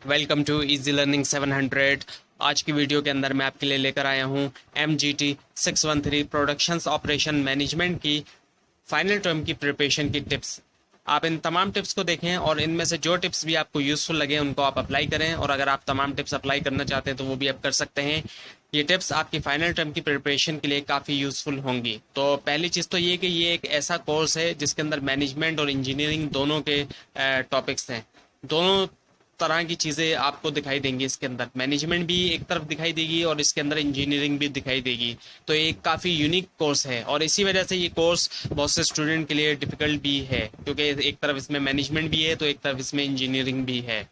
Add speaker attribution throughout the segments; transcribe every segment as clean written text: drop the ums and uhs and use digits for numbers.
Speaker 1: Welcome to easy learning 700। आज की video के अंदर मैं आपके लिए लेकर आया हूँ MGT 613 प्रोडक्शंस ऑपरेशन मैनेजमेंट की फाइनल टर्म की प्रिपरेशन की टिप्स। आप इन तमाम टिप्स को देखें और इनमें से जो टिप्स भी आपको यूज़फुल लगे उनको आप अप्लाई करें, और अगर आप तमाम टिप्स अप्लाई करना चाहते हैं तो वो भी आप कर सकते हैं। ये टिप्स आपकी फाइनल टर्म की प्रिपरेशन के लिए काफ़ी यूज़फुल होंगी। तो पहली चीज़ तो ये कि ये एक ऐसा कोर्स है जिसके अंदर मैनेजमेंट और इंजीनियरिंग दोनों के टॉपिक्स हैं। दोनों तरह की चीज़ें आपको दिखाई देंगी। इसके अंदर मैनेजमेंट भी एक तरफ दिखाई देगी और इसके अंदर इंजीनियरिंग भी दिखाई देगी। तो एक काफ़ी यूनिक कोर्स है और इसी वजह से ये कोर्स बहुत से स्टूडेंट के लिए डिफ़िकल्ट भी है, क्योंकि एक तरफ इसमें मैनेजमेंट भी है तो एक तरफ इसमें इंजीनियरिंग भी है।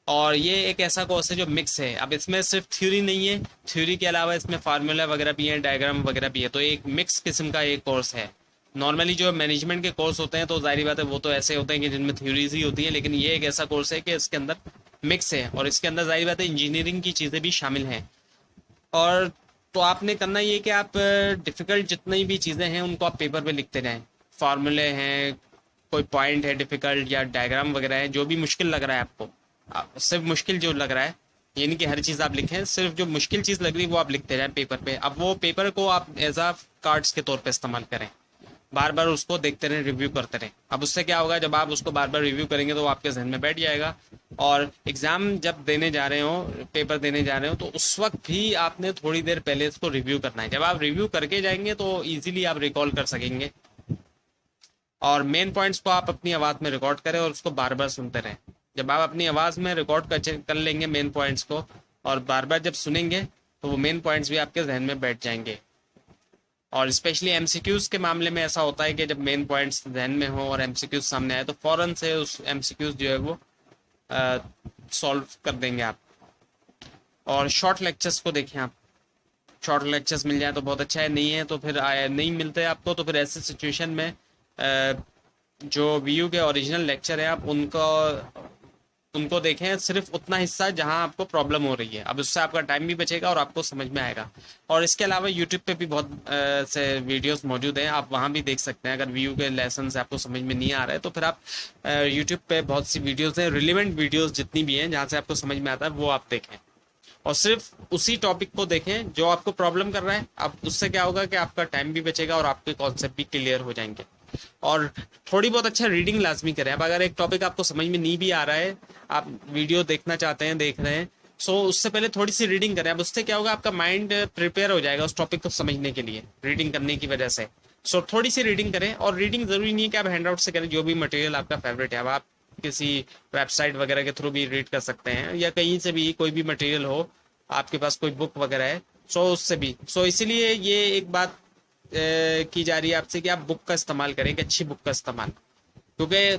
Speaker 1: और ये एक ऐसा कोर्स है जो मिक्स है। अब इसमें सिर्फ थ्योरी नहीं है, थ्योरी के अलावा इसमें फार्मूला वगैरह भी है, डायग्राम वगैरह भी है। तो एक मिक्स किस्म का एक कोर्स है। नॉर्मली जो मैनेजमेंट के कोर्स होते हैं तो जाहिर बात है वो तो ऐसे होते हैं कि जिनमें थ्योरीज ही होती है, लेकिन ये एक ऐसा कोर्स है कि इसके अंदर मिक्स है और इसके अंदर जाहिर बात है इंजीनियरिंग की चीज़ें भी शामिल हैं। और तो आपने करना ये कि आप डिफ़िकल्ट जितनी भी चीज़ें हैं उनको आप पेपर पे लिखते रहें। फार्मूले हैं, कोई पॉइंट है डिफ़िकल्ट, या डायग्राम वगैरह है, जो भी मुश्किल लग रहा है आपको, सिर्फ मुश्किल जो लग रहा है, ये नहीं कि हर चीज़ आप लिखें, सिर्फ जो मुश्किल चीज़ लग रही है वो आप लिखते रहें पेपर पे। अब वो पेपर को आप एज आ कार्ड्स के तौर पे इस्तेमाल करें, बार बार उसको देखते रहें, रिव्यू करते रहें। अब उससे क्या होगा, जब आप उसको बार बार रिव्यू करेंगे तो वो आपके जहन में बैठ जाएगा। और एग्ज़ाम जब देने जा रहे हो, पेपर देने जा रहे हो, तो उस वक्त भी आपने थोड़ी देर पहले इसको रिव्यू करना है। जब आप रिव्यू करके जाएंगे तो ईजिली आप रिकॉल कर सकेंगे। और मेन पॉइंट्स को आप अपनी आवाज़ में रिकॉर्ड करें और उसको बार बार सुनते रहें। जब आप अपनी आवाज़ में रिकॉर्ड कर लेंगे मेन पॉइंट्स को, और बार बार जब सुनेंगे तो वो मेन पॉइंट्स भी आपके जहन में बैठ जाएंगे। और स्पेशली एमसीक्यूज़ के मामले में ऐसा होता है कि जब मेन पॉइंट्स जहन में हो और एमसीक्यूज़ सामने आए तो फ़ौरन से उस एमसीक्यूज़ जो है वो सॉल्व कर देंगे आप। और शॉर्ट लेक्चर्स को देखें आप। शॉर्ट लेक्चर्स मिल जाए तो बहुत अच्छा है, नहीं है तो फिर नहीं मिलते आपको तो फिर ऐसे सिचुएशन में जो वीयू के ओरिजिनल लेक्चर है आप उनको उनको देखें, सिर्फ उतना हिस्सा जहां आपको प्रॉब्लम हो रही है। अब उससे आपका टाइम भी बचेगा और आपको समझ में आएगा। और इसके अलावा यूट्यूब पे भी बहुत से वीडियोस मौजूद हैं, आप वहां भी देख सकते हैं। अगर वीयू के लेसन से आपको समझ में नहीं आ रहा है तो फिर आप यूट्यूब पे बहुत सी वीडियोस हैं, रिलेवेंट वीडियोस जितनी भी हैं जहाँ से आपको समझ में आता है वो आप देखें। और सिर्फ उसी टॉपिक को देखें जो आपको प्रॉब्लम कर रहा है। अब उससे क्या होगा कि आपका टाइम भी बचेगा और आपके कॉन्सेप्ट भी क्लियर हो जाएंगे। और थोड़ी बहुत अच्छा रीडिंग लाजमी करें। अब अगर एक टॉपिक आपको समझ में नहीं भी आ रहा है, आप वीडियो देखना चाहते हैं, देख रहे हैं, सो उससे पहले थोड़ी सी रीडिंग करें। अब उससे क्या होगा, आपका माइंड प्रिपेयर हो जाएगा उस टॉपिक को समझने के लिए रीडिंग करने की वजह से। सो थोड़ी सी रीडिंग करें। और रीडिंग जरूरी नहीं है कि आप हैंड आउट से करें, जो भी मटेरियल आपका फेवरेट है अब आप किसी वेबसाइट वगैरह के थ्रू भी रीड कर सकते हैं, या कहीं से भी कोई भी मटेरियल हो, आपके पास कोई बुक वगैरह है, सो उससे भी। सो इसीलिए ये एक बात की जा रही है आपसे कि आप बुक का इस्तेमाल करें, कि अच्छी बुक का इस्तेमाल, क्योंकि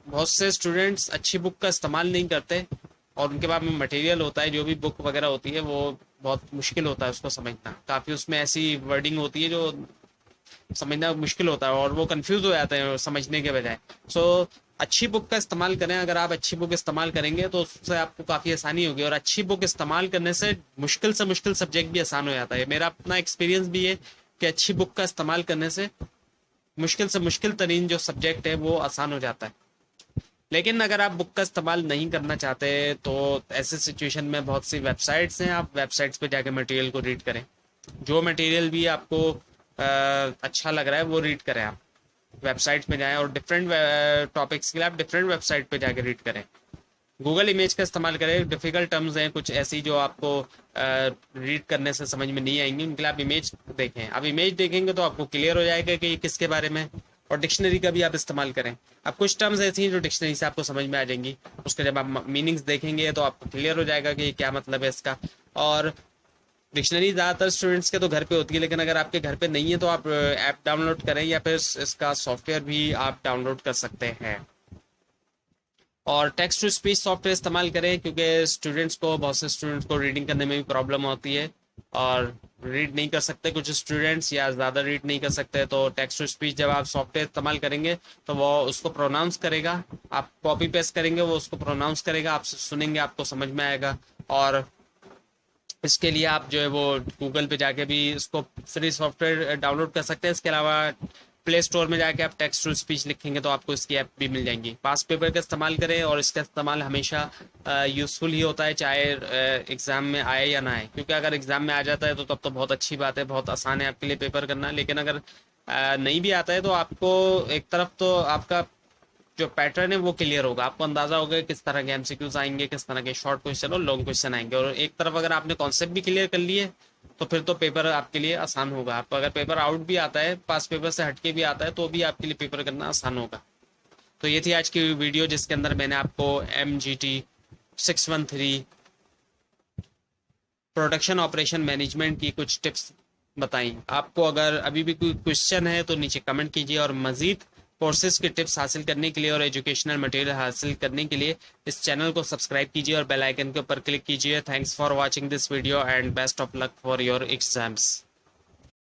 Speaker 1: बहुत से स्टूडेंट्स अच्छी बुक का इस्तेमाल नहीं करते और उनके पास में मटेरियल होता है, जो भी बुक वगैरह होती है वो बहुत मुश्किल होता है उसको समझना। काफ़ी उसमें ऐसी वर्डिंग होती है जो समझना मुश्किल होता है और वो कंफ्यूज हो जाते हैं समझने के बजाय। सो अच्छी बुक का इस्तेमाल करें। अगर आप अच्छी बुक इस्तेमाल करेंगे तो उससे आपको काफ़ी आसानी होगी, और अच्छी बुक इस्तेमाल करने से मुश्किल सब्जेक्ट भी आसान हो जाता है। मेरा अपना एक्सपीरियंस भी है कि अच्छी बुक का इस्तेमाल करने से मुश्किल तरीन जो सब्जेक्ट है वो आसान हो जाता है। लेकिन अगर आप बुक का इस्तेमाल नहीं करना चाहते तो ऐसे सिचुएशन में बहुत सी वेबसाइट्स हैं, आप वेबसाइट्स पे जाके मटेरियल को रीड करें। जो मटेरियल भी आपको अच्छा लग रहा है वो रीड करें। आप वेबसाइट्स में जाएं और डिफरेंट टॉपिक्स के लिए आप डिफरेंट वेबसाइट पे जाके रीड करें। गूगल इमेज का इस्तेमाल करें। डिफ़िकल्ट टर्म्स हैं कुछ ऐसी जो आपको रीड करने से समझ में नहीं आएंगी, उनके लिए आप इमेज देखें। अब इमेज देखेंगे तो आपको क्लियर हो जाएगा कि ये किसके बारे में। और डिक्शनरी का भी आप इस्तेमाल करें। अब कुछ टर्म्स ऐसी हैं जो डिक्शनरी से आपको समझ में आ जाएंगी, उसके जब आप मीनिंग्स देखेंगे तो आपको क्लियर हो जाएगा कि क्या मतलब है इसका। और डिक्शनरी ज़्यादातर स्टूडेंट्स के तो घर पे होती है, लेकिन अगर आपके घर पे नहीं है तो आप ऐप डाउनलोड करें या फिर इसका सॉफ्टवेयर भी आप डाउनलोड कर सकते हैं। और टेक्स्ट टू स्पीच सॉफ्टवेयर इस्तेमाल करें, क्योंकि बहुत से स्टूडेंट्स को रीडिंग करने में भी प्रॉब्लम होती है और रीड नहीं कर सकते कुछ स्टूडेंट्स, या ज़्यादा रीड नहीं कर सकते। तो टेक्स्ट टू स्पीच जब आप सॉफ्टवेयर इस्तेमाल करेंगे तो वो उसको प्रोनाउंस करेगा, आप कॉपी पेस्ट करेंगे वो उसको प्रोनाउंस करेगा, आप सुनेंगे आपको समझ में आएगा। और इसके लिए आप जो है वो गूगल पे जाके भी इसको फ्री सॉफ्टवेयर डाउनलोड कर सकते हैं। इसके अलावा प्ले स्टोर में जाके आप टेक्स्ट टू स्पीच लिखेंगे तो आपको इसकी ऐप भी मिल जाएंगी। पास्ट पेपर का इस्तेमाल करें और इसका इस्तेमाल हमेशा यूज़फुल ही होता है, चाहे एग्ज़ाम में आए या ना आए, क्योंकि अगर एग्ज़ाम में आ जाता है तो तब तो बहुत अच्छी बात है, बहुत आसान है आपके लिए पेपर करना। लेकिन अगर नहीं भी आता है तो आपको एक तरफ तो आपका जो पैटर्न है वो क्लियर होगा, आपको अंदाजा होगा किस तरह के एमसीक्यूज आएंगे, किस तरह के शॉर्ट क्वेश्चन और लॉन्ग क्वेश्चन आएंगे। और एक तरफ अगर आपने कॉन्सेप्ट भी क्लियर कर लिए तो फिर तो पेपर आपके लिए आसान होगा। आप अगर पेपर आउट भी आता है, पास पेपर से हटके भी आता है, तो भी आपके लिए पेपर करना आसान होगा। तो ये थी आज की वीडियो जिसके अंदर मैंने आपको MGT 613 प्रोडक्शन ऑपरेशन मैनेजमेंट की कुछ टिप्स बताई। आपको अगर अभी भी कोई क्वेश्चन है तो नीचे कमेंट कीजिए, और मजीद कोर्सेज की टिप्स हासिल करने के लिए और एजुकेशनल मटेरियल हासिल करने के लिए इस चैनल को सब्सक्राइब कीजिए और बेल आइकन के ऊपर क्लिक कीजिए। Thanks for watching this video and best of luck for your exams.